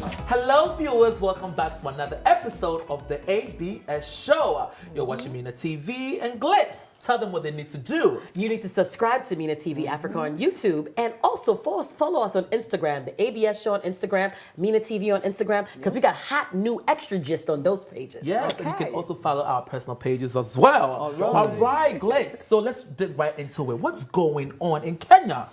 Hello, viewers. Welcome back to another episode of the ABS Show. You're watching Mina TV and Glitz. Tell them what they need to do. You need to subscribe to Mina TV Africa on YouTube and also follow us on Instagram, the ABS Show on Instagram, Mina TV on Instagram, because we got hot new extra gist on those pages. Yes, and you can also follow our personal pages as well. All right, Glitz. So let's dig right into it. What's going on in Kenya?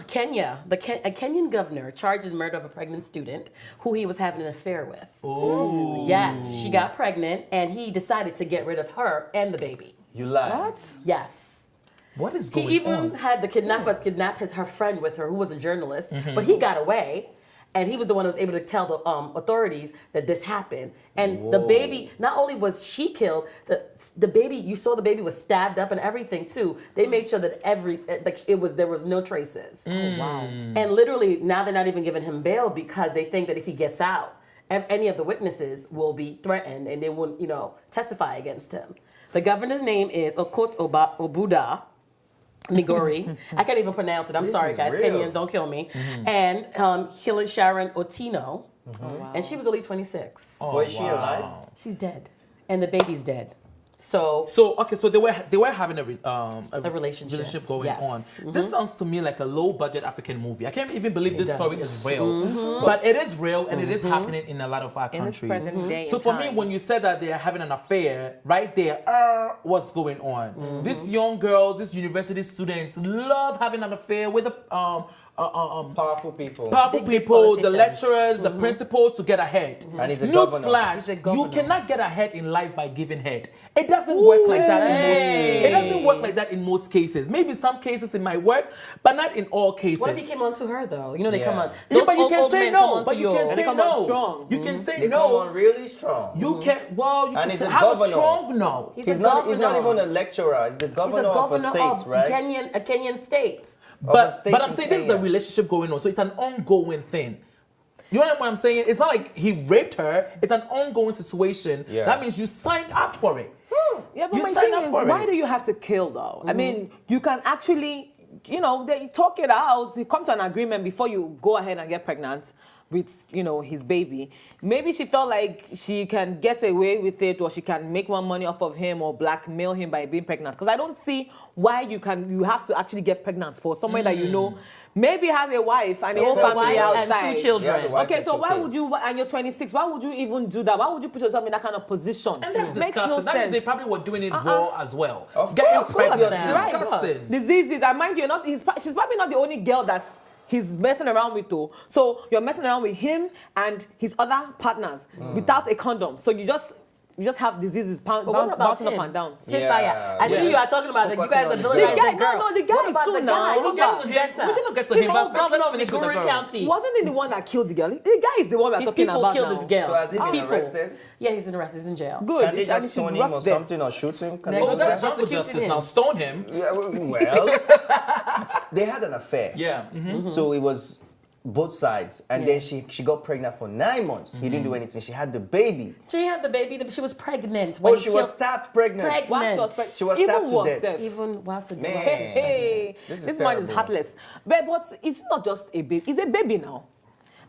Kenya. A Kenyan governor charged in murder of a pregnant student who he was having an affair with. Oh. Yes, she got pregnant and he decided to get rid of her and the baby. You lied. What? Yes. What is going on? He even had the kidnappers kidnap her friend with her, who was a journalist, but he got away. And he was the one who was able to tell the authorities that this happened. And the baby, not only was she killed, the baby, you saw the baby was stabbed up and everything too. They made sure that there was no traces. Oh, wow. And literally now they're not even giving him bail because they think that if he gets out, any of the witnesses will be threatened and they won't, testify against him. The governor's name is Okot Obuda Migori. I can't even pronounce it. I'm sorry, guys. Real. Kenyans, don't kill me. And Helen Sharon Otino. And she was only 26. Oh, is she alive? She's dead. And the baby's dead. So they were having a relationship going Yes. on. This sounds to me like a low budget African movie. I can't even believe this story is real, but it is real and it is happening in a lot of our countries. present day So and for time. me, when you said that they are having an affair, right there, what's going on? These young girls, these university students, love having an affair with Powerful people. powerful Big people, the politicians. lecturers, the principal to get ahead. And he's a governor. Newsflash, He's a you governor. cannot get ahead in life by giving head. It doesn't work like that it doesn't work like that in most cases. Maybe some cases it might work, but not in all cases. what if he came on to her though? They come on. Yeah, Those but you old can say men come no. on But to you you. can say come on no. strong. You can say They come on no. really strong. You can. Well, you And can he's say a have a governor. strong no. He's not even a lecturer. He's the He's governor, a governor of a state, right? a Kenyan state. But state I'm in saying this is a Kenya. relationship going on, so it's an ongoing thing. You know what I'm saying? It's not like he raped her. It's an ongoing situation. Yeah. That means you signed up for it. Yeah, but You my signed thing up is, for why it. do you have to kill though? I mean, you can actually, they talk it out, you come to an agreement before you go ahead and get pregnant with, his baby. Maybe she felt like she can get away with it or she can make more money off of him or blackmail him by being pregnant. Because I don't see why you have to actually get pregnant for someone that maybe has a wife and a whole a family wife outside. and 2 children. Yeah, the wife Okay, and so 2 why kids. would you, and you're 26, why would you even do that? Why would you put yourself in that kind of position? And that's Makes disgusting. no That means sense. they probably were doing it raw as well. Of Getting course, pregnant. obviously. Right. Disgusting. Diseases, and mind you, she's probably not the only girl that he's messing around with though. So you're messing around with him and his other partners without a condom. So you just have diseases But what about bouncing him? up and down. Spitfire. Yeah. I see you are talking about that you guys are Focusing on villainizing the the girl. girl. No, the guy What about too the now. guy? We're He gonna gets get to him. better. We're gonna get to He's him, the but old first governor let's of finish with the Migori girl. County. Wasn't he the one that killed the girl? The guy is the one we're His talking people about killed now. this girl. So has he His been people. arrested? Yeah, he's arrested. He's in jail. Good. Can they And just he should stone him or rot there. something or shoot him? Can They're they Oh, do that's that? jungle prosecuting justice him. now. Stone him. Yeah, well, they had an affair. Yeah. So it was both sides. And then she got pregnant for 9 months. He didn't do anything. She had the baby. She had the baby. She was pregnant. when Oh, he she was killed- stabbed pregnant. Pregnant. While she was pregnant. She was Even stabbed to worse, death. Seth. Even whilst Man. Hey, This is this man is terrible. heartless. But it's not just a baby. It's a baby now.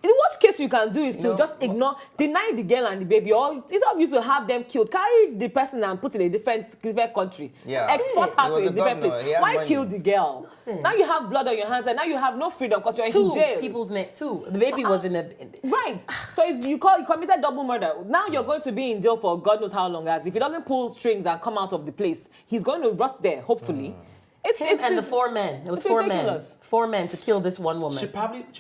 The worst case you can do is to just ignore, deny the girl and the baby, or it's up to you to have them killed. Carry the person and put in a different country. Yeah. Export He her to was a a different governor. He place. had Why money. kill the girl? Now you have blood on your hands and now you have no freedom because you're in jail. people's name. Two. The baby was in the. Right. So you committed double murder. Now you're going to be in jail for God knows how long. As if he doesn't pull strings and come out of the place, he's going to rot there. Hopefully. It's Him and the 4 men. It was it's 4 ridiculous. men. 4 men to kill this one woman. She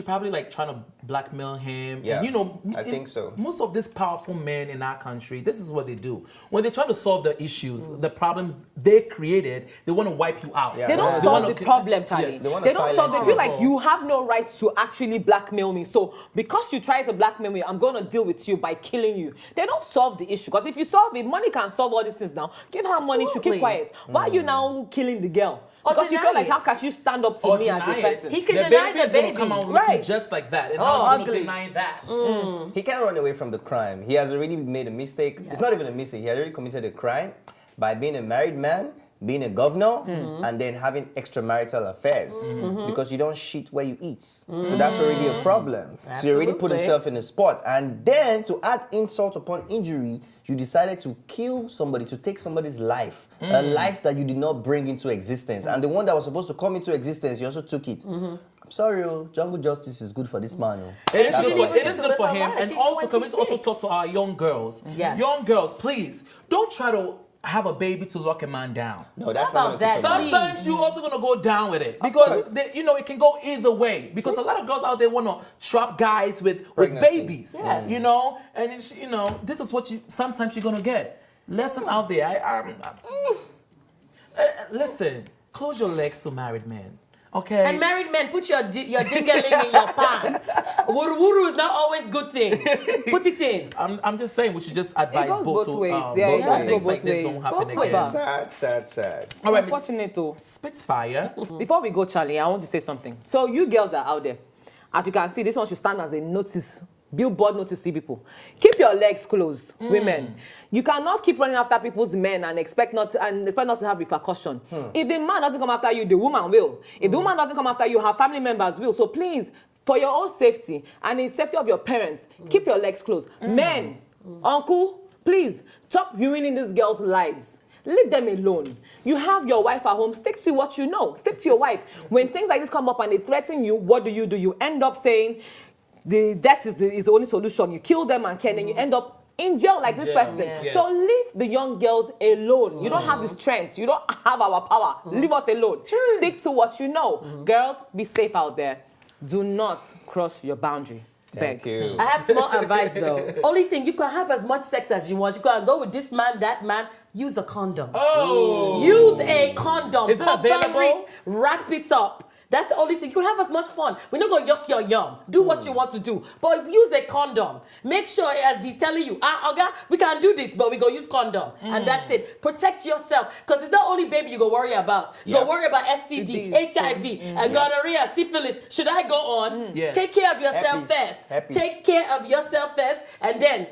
probably like trying to blackmail him. Yeah, And, I think so. Most of these powerful men in our country, this is what they do. When they're trying to solve the issues, the problems they created, they want to wipe you out. Yeah. They don't They solve wanna- the problem, Charlie. Yeah. They wanna They don't solve. They silence feel you. like you have no right to actually blackmail me. So because you try to blackmail me, I'm going to deal with you by killing you. They don't solve the issue. Because if you solve it, money can solve all these things now. Give her money, she Absolutely. keep quiet. Why are you now killing the girl? Or Because you deny feel like, it. how can you stand up to Or me as a deny it. person? He can the deny baby the is gonna baby. come out Right. looking just like that. And Oh, how are you ugly. gonna deny that? He can't run away from the crime. He has already made a mistake. It's not even a mistake. He has already committed a crime by being a married man being a governor and then having extramarital affairs because you don't shit where you eat. So that's already a problem. So you already put himself in a spot. And then to add insult upon injury, you decided to kill somebody, to take somebody's life, a life that you did not bring into existence. And the one that was supposed to come into existence, you also took it. I'm sorry, jungle justice is good for this man. It is good for him. And also, can we also talk to our young girls? Yes. Young girls, please, don't try to have a baby to lock a man down. No, that's not that. Sometimes you're also gonna go down with it because it can go either way. Because a lot of girls out there wanna trap guys with babies. Yes. And it's, this is what sometimes you're gonna get. Lesson out there. Listen, close your legs to married men. Okay. And married men, put your dingaling in your pants. Wuru is not always good thing. Put it in. I'm just saying we should just advise both ways. both Both like this ways. don't happen Both ways. again. Sad. All right, Unfortunate though. Spitfire. Before we go, Charlie, I want to say something. So you girls that are out there, as you can see, this one should stand as a notice. Billboard notice to people. Keep your legs closed, women. You cannot keep running after people's men and expect not to have repercussion. If the man doesn't come after you, the woman will. If the woman doesn't come after you, her family members will. So please, for your own safety and the safety of your parents, keep your legs closed. Men, uncle, please stop ruining these girls' lives. Leave them alone. You have your wife at home. Stick to what you know. Stick to your wife. When things like this come up and they threaten you, what do? You end up saying, the death is the only solution. You kill them and then you end up in jail like this person. Yes. So leave the young girls alone. You don't have the strength. You don't have our power. Leave us alone. Stick to what you know. Girls, be safe out there. Do not cross your boundary. Thank you. I have small advice though. Only thing, you can have as much sex as you want. You can go with this man, that man. Use a condom. Oh. Use a condom. Is it available? Wrap it up. That's the only thing. You can have as much fun. We're not going to yuck your yum. Do what you want to do. But use a condom. Make sure, as he's telling you, Oga, we can do this, but we go use condom. And that's it. Protect yourself. Because it's not only baby you go worry about. You go worry about STD, HIV, and gonorrhea, syphilis. Should I go on? Yes. Take care of yourself first. Take care of yourself first. And then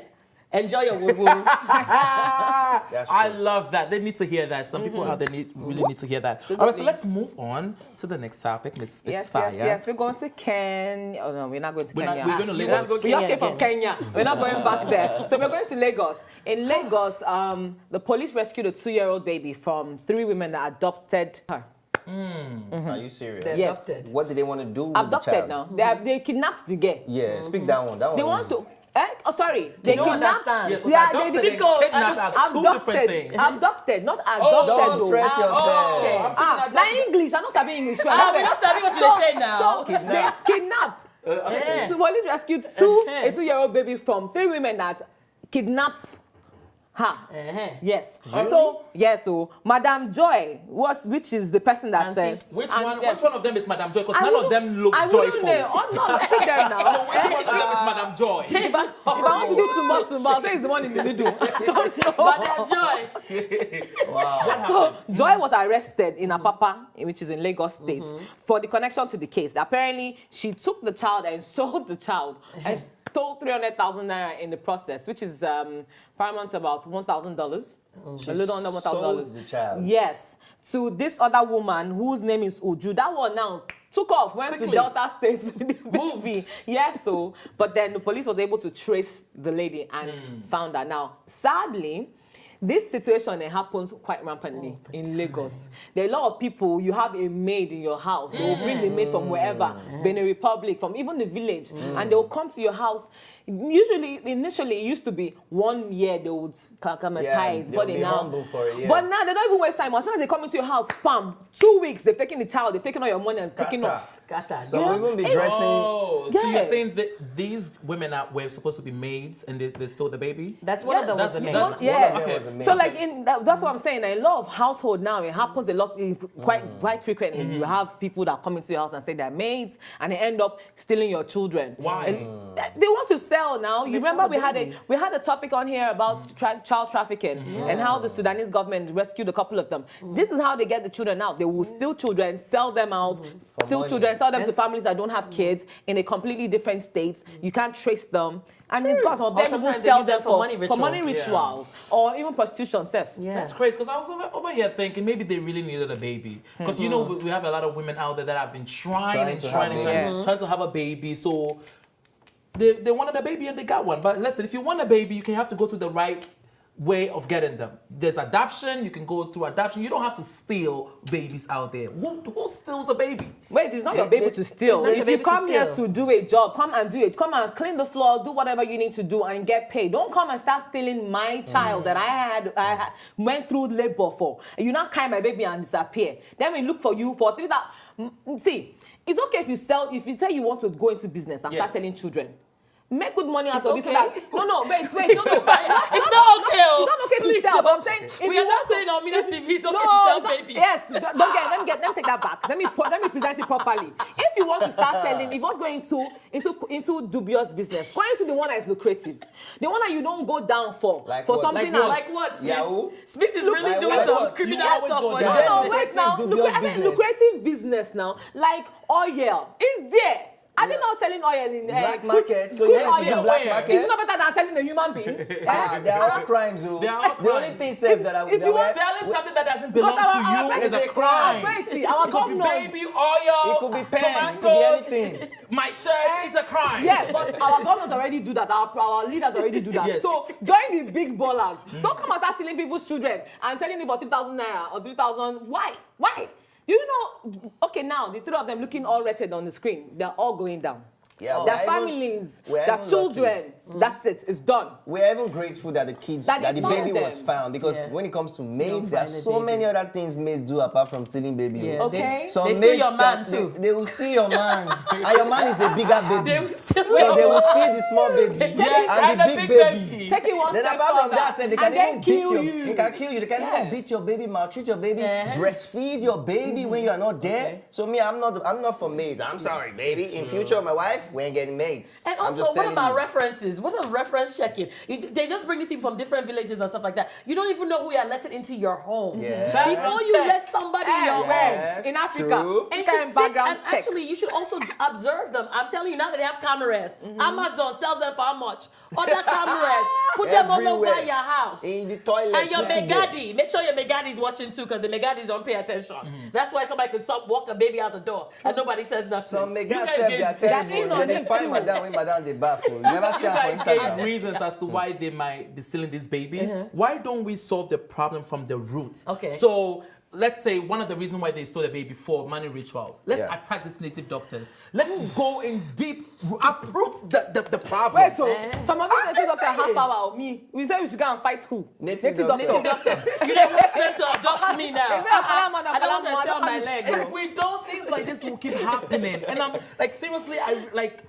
enjoy your woo-woo. I love that. They need to hear that. Some people out there really need to hear that. All right, so let's move on to the next topic, Miss Spitfire. Yes. We're going to Kenya. Oh, no, we're not going to Kenya. We're going to Lagos. We just came from Kenya. We're not going back there. So we're going to Lagos. In Lagos, the police rescued a 2-year-old baby from 3 women that adopted her. Are you serious? Yes. Adopted. What did they want to do with the Abducted child? now. They kidnapped the girl. Yeah, speak that one. That one They want to. Oh, sorry. They don't kidnapped. understand. Yes, Yeah, adopted they and kidnapped are two different things. Abducted, not adopted. Don't though. stress yourself. Okay. Now English. I'm not studying English. We're not studying what you say now. So they kidnapped. Yeah. So police rescued a 2-year-old baby from 3 women that kidnapped her. Yes. So Madam Joy which is the person that said. Which one of them is Madam Joy? Because none of them look I joyful. I'm not sit there now. Which one of them is Madam Joy? If I want to do too much, say it's the one in the middle. I don't know. Madam Joy. Wow. So Joy was arrested in Apapa, which is in Lagos State, for the connection to the case. Apparently, she took the child and sold the child and stole 300,000 naira in the process, which is paramount to about $1,000, a little under $1,000. Sold the child. Yes, to this other woman whose name is Uju. That one now took off, went Quickly. to Delta State with the movie. Yes, but then the police was able to trace the lady and found her. Now, sadly, this situation happens quite rampantly in Lagos. There are a lot of people, you have a maid in your house. They will bring the maid from wherever, Benin Republic, from even the village, and they will come to your house. Initially, it used to be 1 year they would acclimatize, they'll be humble for a year. But now they don't even waste time. As soon as they come into your house, bam, 2 weeks, they've taken the child, they've taken all your money and taken off. So we won't be dressing. So Yeah. you're saying that these women were supposed to be maids and they stole the baby? That's one of them was a maid. One of them was a maid. So like that's what I'm saying. A lot of household now, it happens a lot, quite frequently. You have people that come into your house and say they're maids, and they end up stealing your children. Why? And they want to sell now. You remember we had a topic on here about child trafficking and how the Sudanese government rescued a couple of them. This is how they get the children out. They will steal children, sell them out, steal children, sell them to families that don't have kids in a completely different state. You can't trace them. And it's got some of them who sell them for money rituals or even prostitution, Seth. Yeah. That's crazy, because I was over here thinking maybe they really needed a baby. Because, you know, we have a lot of women out there that have been trying to have a baby. So they wanted a baby and they got one. But listen, if you want a baby, you can have to go through the right way of getting them. There's adoption. You can go through adoption. You don't have to steal babies out there. Who steals a baby? Wait, it's not your baby to steal. It's not your If you baby come to here steal. to do a job, come and do it. Come and clean the floor, do whatever you need to do and get paid. Don't come and start stealing my child that I went through labor for. And you not carry my baby and disappear. Then we look for you for 3,000. See, it's okay if you say you want to go into business and start selling children. Make good money out of this. Okay. No, wait. It's not okay. It's not okay to sell. But I'm saying We are not saying on Mina TV it's okay to no, sell baby. yes, let me take that back. Let me present it properly. If you want to start selling, if you want to go into dubious business, go into the one that is lucrative, the one that you don't go down for Like something what? else. Like what? Yahoo? Smith is really like doing what? some You criminal always stuff go for down. Yeah. No, wait now. Dubious business. Lucrative business now, like oil, is there. Are they not selling oil in Black market, so you crude have to oil? do black Where? market. It's not better than selling a human being. There are all crimes, though. There are all The only crimes. thing safe that I would if you want Selling something that doesn't belong Because to our you is president- a crime. Wait, see, our It could be governors. baby oil. It could be pen, it could be tomatoes, anything. My shirt is a crime. Yeah, but our governors already do that. Our leaders already do that. Yes. So join the big ballers. Don't come and start stealing people's children and selling it for 3,000 naira or 3,000. Why? Do you know? Okay, now the three of them looking all wretched on the screen. They're all going down. Yeah, Their families, their children. That's it. It's done. We're even grateful that the kids, That that they the baby found was them. found, because Yeah. when it comes to maids, don't there are find the so baby. many other things maids do apart from stealing baby. Yeah, Okay. Some They steal maids your man can- too. They will steal your man, and your man is a bigger baby. They will steal So your they will man. steal the small baby and the big baby. Take it one Then step apart from further, that, they and can then even beat kill you. you. They can kill you. They can Yeah. even beat your baby, maltreat your baby, Yeah. breastfeed your baby when you are not there. So me, I'm not for maids. I'm sorry, baby. In future, my wife, we ain't getting maids. And I'm also, just what telling about you. references? What are reference checking? They just bring these people from different villages and stuff like that. You don't even know who you're letting into your home. Yeah. Before you let somebody in your home. Yes, in Africa. true. And, Kind of background and check. actually, you should also observe them. I'm telling you, now that they have cameras, Amazon sells them for how much? Other cameras, put them all over Everywhere. your house. In the toilet. And your put it there. megadi, make sure your megadi is watching too, because the megadis don't pay attention. That's why somebody could walk a baby out the door and nobody says nothing. Some mega guys self, they gave- are that terrible. is on They them spy too. madam when madam they bath. You never see You her guys for gave Instagram. reasons as to why they might be stealing these babies. Why don't we solve the problem from the roots? Okay. So let's say one of the reasons why they stole the baby for money rituals. Let's Yeah. attack these native doctors. Let's go in deep, uproot the problem. Wait, so some of these native doctors have power. Me, we say we should go and fight who? Native doctor. You don't want them to adopt me now. Is there a paramount I don't want to paramount? sell my leg. If bro. we don't, things like this will keep happening. And I'm like, seriously,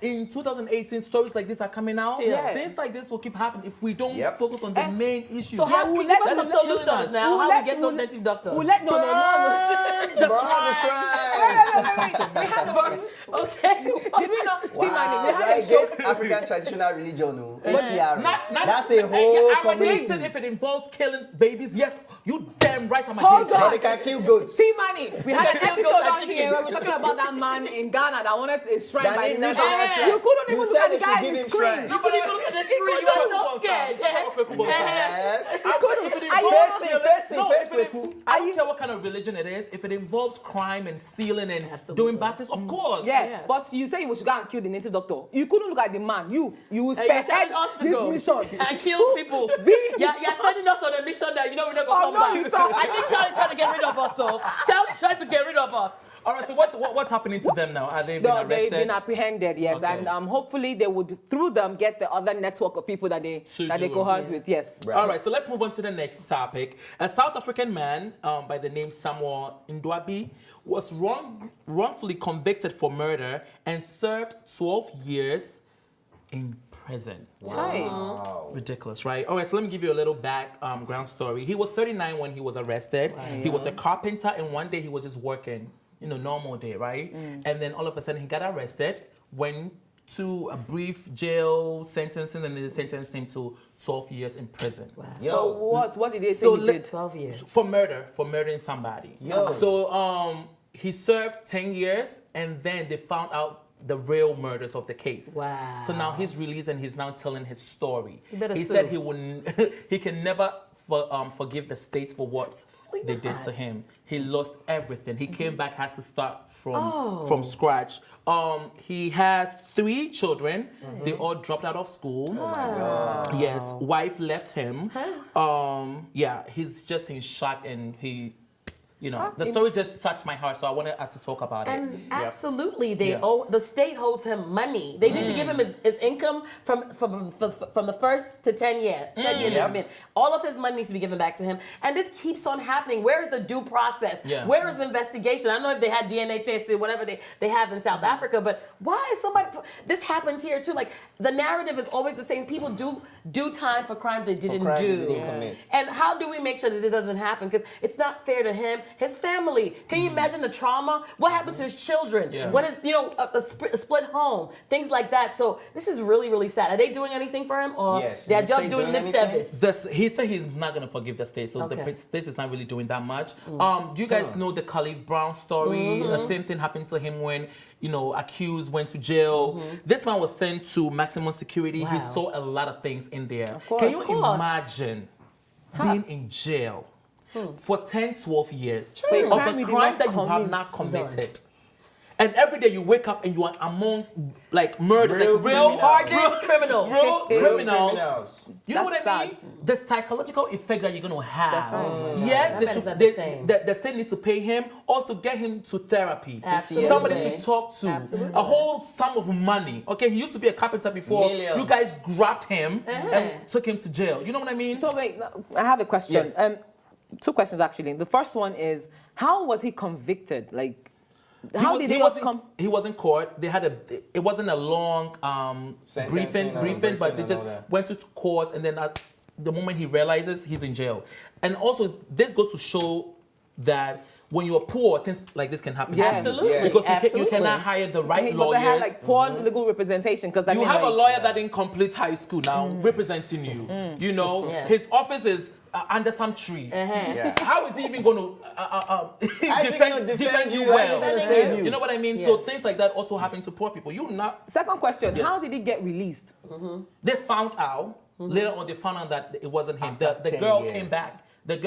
in 2018, stories like this are coming out. Still. Yeah. Things like this will keep happening if we don't Yep. focus on the And- main issue. So how we'll can you let give us them some let solutions us- now? we'll How let- we get those native doctors? We'll let no. Burn the Burn the shrine. We had a Okay. Did we not? Wow, Timani, we had that a show. against African traditional religion. No. Not- ATR. That's a whole yeah, I'm community. against it if it involves killing babies. Yes, you damn right I'm Hold against on. But it. they can kill goats. Timani, we had an can episode go for on chicken. here where we're talking about that man in Ghana that wanted a shrine That by need the national river. shrine. You couldn't You even said look at they the should guy give in the him screen. shrine. You couldn't even look at the screen. You were so scared. Yes. I don't care what kind of religion it is. If it involves crime and stealing and Absolutely. doing bad things, of course. Yeah, but you say you should go and kill the native doctor. You couldn't look at the man. You will And you're spearhead telling us to this go mission. and kill people. You're sending us on a mission that you know we're not Oh, going no, to you come don't. back. I think Charlie's trying to get rid of us. So Charlie's trying to get rid of us. All right. So what's happening to them now? Are they being No, arrested? they've been apprehended, yes, Okay. and hopefully they would through them get the other network of people that they To that they do it. coerce with. Yes. Right. All right, so let's move on to the next topic. A South African man by the name Samuel Ndwabi was wrongfully convicted for murder and served 12 years in prison. Ridiculous, right? All right, so let me give you a little background story. He was 39 when he was arrested. He was a carpenter, and one day he was just working, normal day, right? And then all of a sudden he got arrested, went to a brief jail sentencing, and then they sentenced him to 12 years in prison. So what did they say So he let- did? 12 years. For murdering somebody. Yo. So he served 10 years, and then they found out the real murders of the case. Wow. So now he's released and he's now telling his story. You better He sue. said he can never forgive the states for what they did to him. He lost everything. He came back, has to start from scratch. He has 3 children. They all dropped out of school. Oh my God. Yes, wife left him. Yeah, he's just in shock, and he, the story just touched my heart, so I wanted us to talk about it. And absolutely, the state owes him money. They need to give him his income from the first to 10 years. 10 years. I mean, all of his money needs to be given back to him. And this keeps on happening. Where is the due process? Yeah. Where is the investigation? I don't know if they had DNA tested, whatever they have in South Africa, but why is somebody? This happens here too. Like, the narrative is always the same. People do time for crimes they didn't do. Commit. And how do we make sure that this doesn't happen? Because it's not fair to him. His family. Can you imagine the trauma? What happened to his children? Yeah. What is, a split home? Things like that. So this is really, really sad. Are they doing anything for him, or Yes. they're Is the just state doing doing lip anything? service? He said he's not going to forgive the state, so Okay. the state is not really doing that much. Do you guys know the Khalif Brown story? The same thing happened to him when, accused went to jail. This man was sent to maximum security. He Wow. saw a lot of things in there. course. Can you Of course. imagine being in jail for 10, 12 years For a of crime a you did crime not that you have commit. not committed? And every day you wake up and you are among murder, Real real Hardened criminals. real criminals. Criminals. You know That's what I mean? sad. The psychological effect that you're going to have. That's right. Yes, That they man's should, not the same. the state needs to pay him, also get him to therapy. Absolutely. Somebody to talk to. Absolutely. A whole sum of money. Okay, he used to be a carpenter before. Millions. You guys grabbed him and took him to jail. You know what I mean? So wait, I have a question. Yes. 2 questions actually. The first one is, how was he convicted? Like, how did he he come? He was in court. They had it wasn't a long Sentencing briefing, but they and just all that. went to court, and then at the moment he realizes, he's in jail. And also, this goes to show that when you're poor, things like this can happen. Yeah. to you. Absolutely. Yes. Because you Absolutely. cannot hire the right He must have lawyers. had like poor legal representation because You have a lawyer that didn't complete high school now representing you. You know, Yes. his office is under some tree. Yeah. How is he even going to How is he gonna defend you? How is he well? gonna save you? You know what I mean? Yeah. So things like that also happen to poor people. Second question, Yes. how did he get released? They found out later on. They found out that it wasn't him. After The 10 girl years. came back. The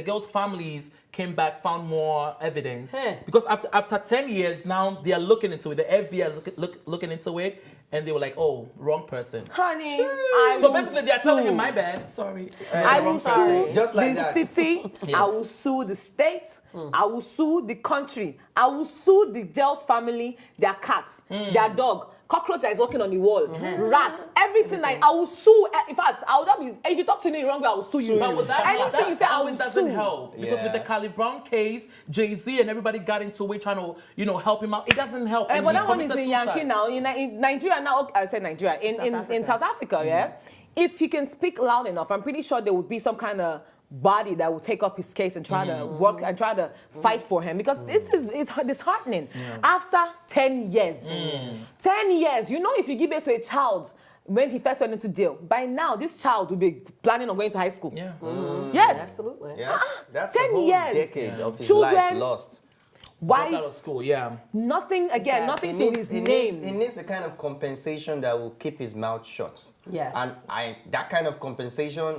girl's families came back, found more evidence. Huh. Because after 10 years, now they are looking into it. The FBI is looking into it, and they were like, "Oh, wrong person." Honey, I So will basically, they are telling him, sue. "My bad, sorry." I will Wrong person. sue Just like the that. city. Yes. I will sue the state. I will sue the country. I will sue the girl's family, their cat, their dog, cockroach that is walking on the wall, rat, everything. Like, I will sue. In fact, I would not be. If you talk to me the wrong way, I will sue you. But with that, Anything that you say, I will always doesn't sue. help because with Yeah. the Khalif Brown case, Jay-Z and everybody got into it trying to help him out. It doesn't help. But he that one is committed in Yankee suicide. now. In Nigeria now, I said Nigeria. In South Africa, yeah. If he can speak loud enough, I'm pretty sure there would be some kind of body that will take up his case and try to work and try to fight for him because it's disheartening. After 10 years, 10 years, if you give it to a child when he first went into jail, by now this child will be planning on going to high school. Yeah. Yes. Absolutely. Yeah. That's 10 a whole years. decade of his Children, life lost. Dropped out Wife, of school. Yeah. nothing again, Exactly. nothing He to his needs name. a kind of compensation that will keep his mouth shut. Yes. And that kind of compensation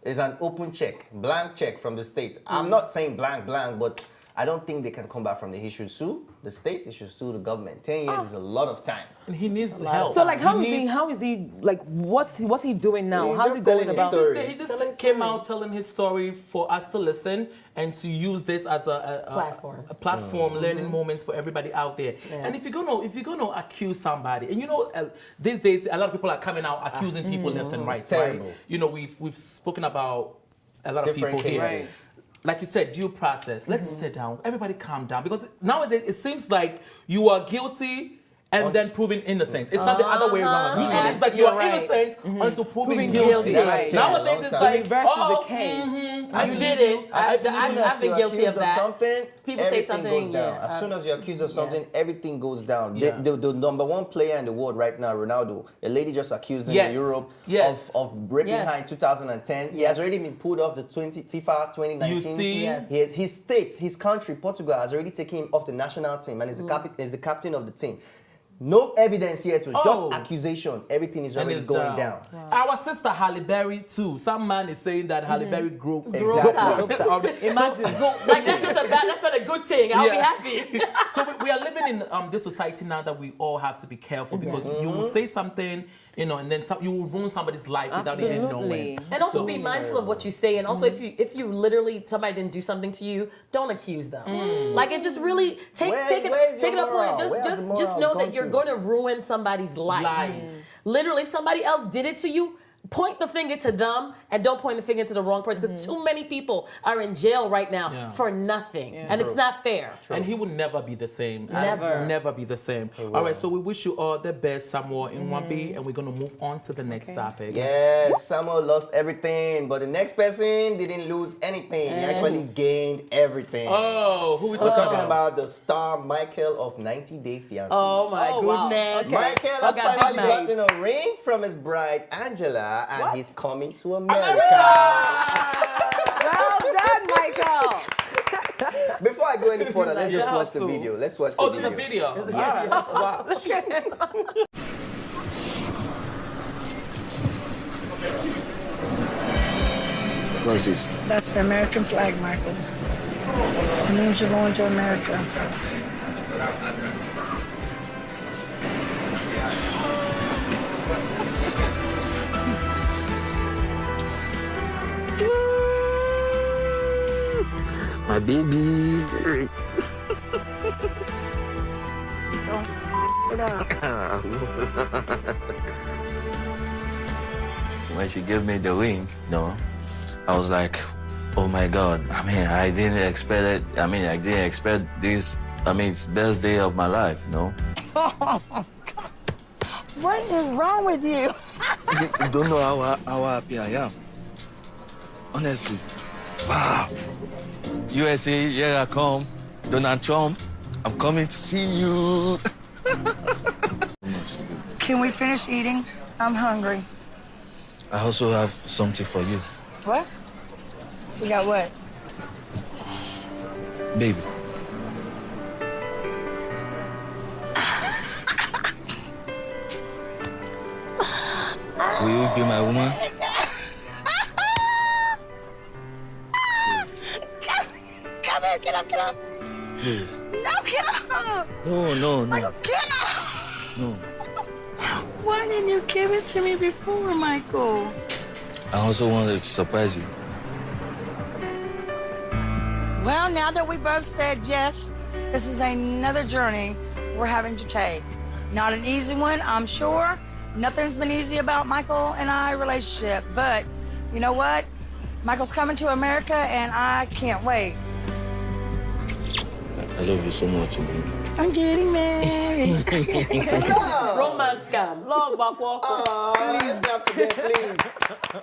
is an open check, blank check from the state. I'm not saying blank, but I don't think they can come back from the issue. Sue the state, he should sue the government. 10 years is a lot of time. And he needs the help. So like, how He is he like? What's he doing now? He's How's he just going telling his about? story. He just came out telling his story for us to listen and to use this as a platform, learning moments for everybody out there. Yeah. And if you're gonna accuse somebody, and these days a lot of people are coming out accusing people left and right, It's terrible. right? We've spoken about a lot Different of people here. cases. Like you said, due process. Let's sit down. Everybody calm down. Because nowadays it seems like you are guilty and then proven innocent. It's not the other way around. Usually it's like you You're are right. innocent until proven Proven guilty. guilty. Right. Nowadays it's The like, reverse is the oh, case. you You did it. As soon I've as been you're guilty accused of that. something, People say everything something, goes down. yeah, As soon as you're accused of something, yeah. everything goes down. Yeah. The number one player in the world right now, Ronaldo, a lady just accused him Yes. in Europe Yes. of breaking Yes. her in 2010. He has already been pulled off the FIFA 2019. You see? Yes. His state, his country, Portugal, has already taken him off the national team and is the captain of the team. No evidence here to Oh. just accusation. Everything is And already it's going down. Our sister Halle Berry too. Some man is saying that Halle Berry grew Exactly. Imagine. Like that's not a good thing. I'll be happy. So we are living in this society now that we all have to be careful because you will say something, and then you will ruin somebody's life without even knowing. And also be mindful of what you say. And also, if you literally somebody didn't do something to you, don't accuse them. Like it just really take it up point. Just know that you're going to ruin somebody's life. Literally, if somebody else did it to you, point the finger to them and don't point the finger to the wrong person because too many people are in jail right now for nothing. And it's not fair. And he will never be the same. Never. Never be the same. All right, so we wish you all the best, Samuel in 1B, and we're going to move on to the next topic. Yes, Samuel lost everything, but the next person didn't lose anything. He actually gained everything. Oh, who we We're talking talking about the star Michael of 90 Day Fiancé. Oh my wow. goodness. Okay. Michael has finally nice. gotten a ring from his bride, Angela, and he's coming to America. Well done, Michael. Before I go any further, let's just watch the video. Let's watch the there's a video. Yes. Wow. What's this? That's the American flag, Michael. It means you're going to America. My baby. When she gave me the ring, I was like, oh my God. I didn't expect it. I didn't expect this. It's the best day of my life, What is wrong with you? You don't know how happy I am. Honestly. Wow. USA, here I come. Donald Trump, I'm coming to see you. Can we finish eating? I'm hungry. I also have something for you, What? We got what? baby. Will you be my woman? Come here, get up. Please. No, get up. No. Michael, get up. No. Why didn't you give it to me before, Michael? I also wanted to surprise you. Well, now that we both said yes, this is another journey we're having to take. Not an easy one, I'm sure. Nothing's been easy about Michael and I relationship, but you know what? Michael's coming to America and I can't wait. I love you so much, baby. I'm getting married. Romance scam. Love, Bako. Please don't forget, please.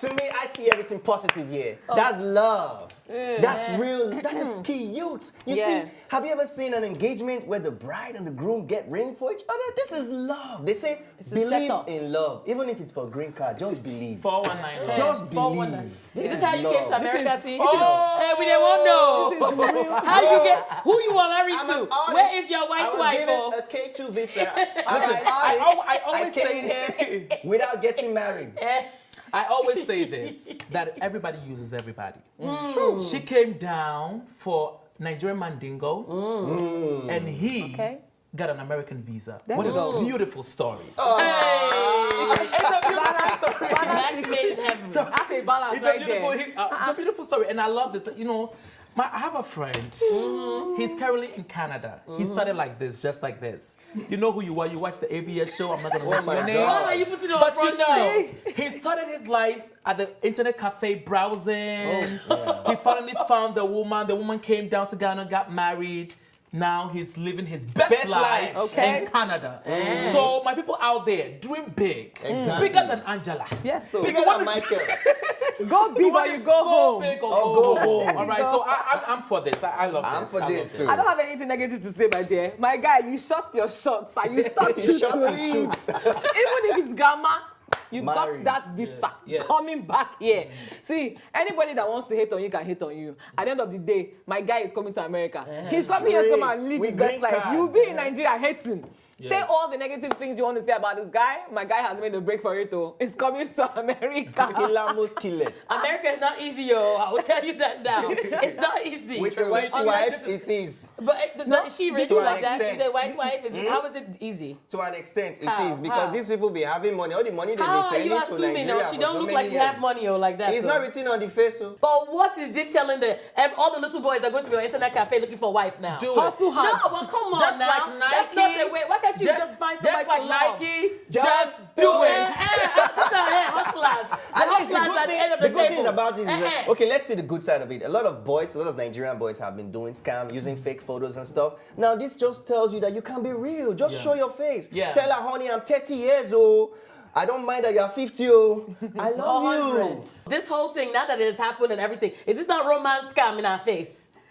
To me, I see everything positive here. That's love. That's real. That is key youth. You see, have you ever seen an engagement where the bride and the groom get ring for each other? This is love. They say believe in love. Even if it's for green card, just believe. 419 love. Just believe. Is this how you came to America, T? Oh! Hey, we didn't want to know. How you get, who you want married I'm an to? artist. Where is your I white was wife given for? a K2 visa. I'm an artist. I always came say here without getting married. I always say this, that everybody uses everybody. True. She came down for Nigerian Mandingo, and he got an American visa. There What we a go. beautiful story. It's a beautiful story. Match made in heaven. That's a balance It's right a beautiful, there. it's a beautiful story, and I love this. I have a friend. He's currently in Canada. He started like this, just like this. You know who you are. You watch the ABS show. I'm not going to mention my your name. God. Why you put it on But front you know, street? he started his life at the internet cafe browsing. He finally found the woman. The woman came down to Ghana, got married. Now he's living his best life in Canada. So my people out there, dream big. Exactly. Bigger than Angela. Yes, so. Bigger than Michael. Go big or you go home. Big or Oh, go go home. home. All right, so I'm for this. I love this. I'm for I this love too. I don't have anything negative to say, my dear. My guy, you shot your shots and you stuck You to shot and it. shoot. Even if it's grandma, you Married. got that visa Yes. coming back here. See, anybody that wants to hate on you can hate on you. At the end of the day, my guy is coming to America. He's coming here to come and live With his best green life. cards. You'll be in Nigeria hating. Say all the negative things you want to say about this guy. My guy has made a break for it too. It's coming to America. Kilamos killers. America is not easy, yo. I will tell you that now. It's not easy. With a white wife, it is. But is she rich To an like that? extent. The white wife is. How is it easy? To an extent, it How? is because How? these people be having money. All the money they How be are sending you to assuming? Nigeria No, she for don't so look many like she have years. money or like that. It's though. not written on the face. So. But what is this telling all the little boys are going to be on internet cafe looking for a wife now? Do it. Hustle hard. No, well, come on Just now. like Nike. That's not the way. Why can't you just find somebody Just like to love? Nike, just do it. Hustlers. The I think hustlers at the end of the the good table. thing about this is that, okay, let's see the good side of it. A lot of Nigerian boys have been doing scam, using fake photos and stuff. Now this just tells you that you can be real. Just show your face. Yeah. Tell her, honey, I'm 30 years old. I don't mind that you're 50. Oh. I love you. 100. This whole thing, now that it has happened and everything, is this not romance scam in our face?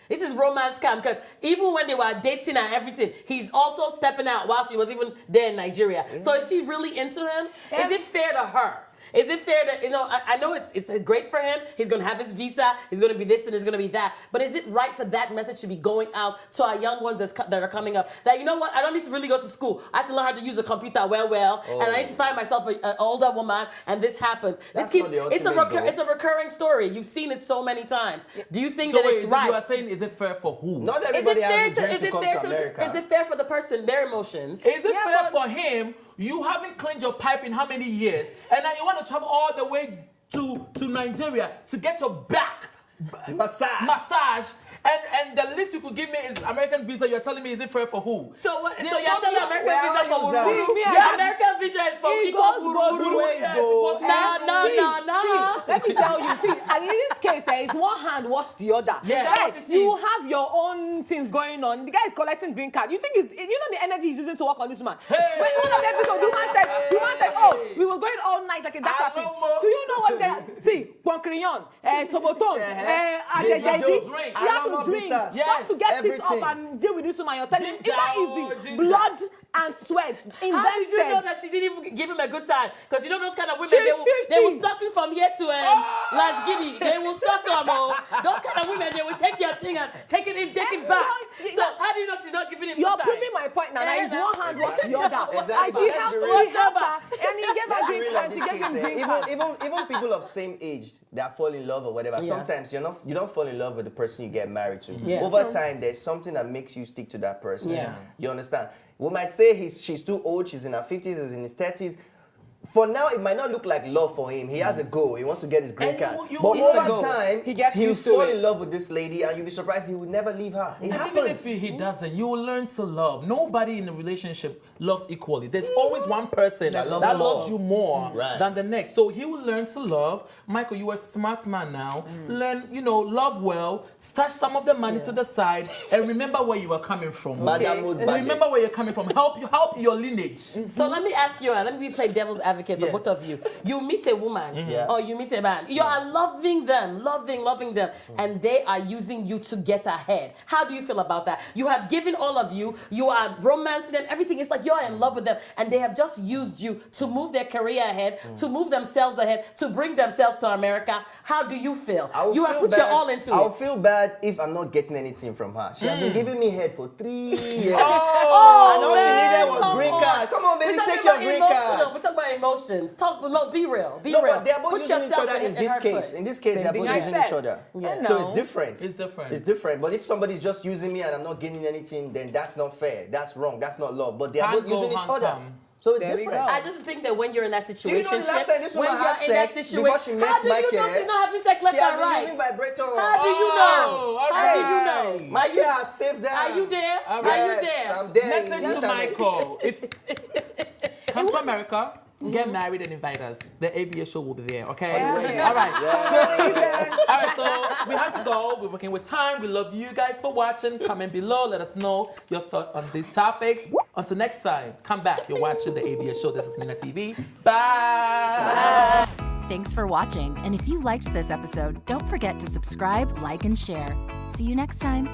This is romance scam because even when they were dating and everything, he's also stepping out while she was even there in Nigeria. So is she really into him? Is it fair to her? Is it fair to, I know it's great for him. He's going to have his visa. He's going to be this and he's going to be that. But is it right for that message to be going out to our young ones that are coming up? That, you know what, I don't need to really go to school. I have to learn how to use the computer well. And I need to find myself an older woman and this happens. That's This not the it's ultimate goal. it's a recurring story. You've seen it so many times. Do you think So that wait, it's so right? you are saying, is it fair for who? Not Is it everybody fair has a dream to come to America. is it fair for the person, their emotions? Is it Yeah, fair but- for him? You haven't cleaned your pipe in how many years? And now you want to travel all the way to Nigeria to get your back massaged. And the least you could give me is American visa. You're telling me, is it fair for who? So what? Yeah, So you're telling American where visa are for you, Wuru? Zaz? Yeah, American visa is for It equals goes both Wuru. ways, Yes, though. it goes Nah. Let me tell you, see, and in this case, it's one hand wash the other. Yes. Right? Yes, it You is. have your own things going on. The guy is collecting green card. You think the energy he's using to work on this man? Hey. When one of the episodes, the man said, oh, we were going all night like a dark I pit. know more. Do you know what they see? Poncreon, Soboton, Davido, drink. You have to Alamo drink bitters. just to get it Everything. up and deal with this woman. You're telling me it's Ginger, not oh, easy. ginger. Blood and sweat invested. How did you know that she didn't even give him a good time? Because you know those kind of women, She's they will 50. suck you from here to Las Guinea. They will suck them, Those kind of women, they will take your thing and take it back. So how do you know she's not giving him You're good time? proving my point now. Now, it's one hand wash the other. Exactly. And she Let's helped be me real. help her. And he gave her Let's be green real card. in She this gave case. him green card. Even people of same age that fall in love or whatever. Yeah. Sometimes you don't fall in love with the person you get married to. Yeah. Over time, there's something that makes you stick to that person. Yeah. You understand? We might say she's too old. She's in her 50s. He's in his 30s. For now, it might not look like love for him. He has a goal. He wants to get his green And card. you- But it's a over goal. time, He gets he'll used to fall it. in love with this lady, and you'll be surprised he would never leave her. It And happens. even if he doesn't, you will learn to love. Nobody in a relationship loves equally. There's always one person that loves loves more. you more Right. than the next. So he will learn to love. Michael, you are a smart man now. Learn, love well. Stash some of the money to the side and remember where you are coming from. Madam Most And remember baddest. where you're coming from. Help your lineage. So let me ask you, let me play devil's advocate for Yes. both of you. You meet a woman Yeah. or you meet a man. You are loving them, loving them, and they are using you to get ahead. How do you feel about that? You have given all of you, you are romancing them, everything. It's like you're in love with them, and they have just used you to move their career ahead, to move themselves ahead, to bring themselves to America. How do you feel? You have put your all into I'll it. feel bad if I'm not getting anything from her. She has been giving me head for 3 years. Oh, and all she needed was come green on. card. Come on, baby, We're talking take your about green emotional. card. We're talking about emotions. Be real. Be No, real. but they're both Put using each yourself other in this her case. foot. In this case, Same they're thing both I using said. each other. Yeah. So No. it's different. It's different. It's different. But if somebody's just using me and I'm not gaining anything, then that's not fair. That's wrong. That's not love. But they're Hand both go, using each hand other. come. So it's There we different. go. I just think that when you're in that Do you situation, know the last time this when woman you're had in that sex situation, before she met how do you know Michael? she's not having sex left She has and been right? using vibrator. How do you know? Oh, How do you okay. know? Michael has saved her. Are you there? All Are right. you there? I'm there. Message to Internet. Michael. Come to America, get married and invite us. The ABA show will be there, okay? Yeah. All right. All right, so we have to go. We're working with time. We love you guys for watching. Comment below. Let us know your thought on these topics. Until next time, come back. You're watching the ABA show. This is Mina TV. Bye. Thanks for watching, and if you liked this episode, don't forget to subscribe, like, and share. See you next time.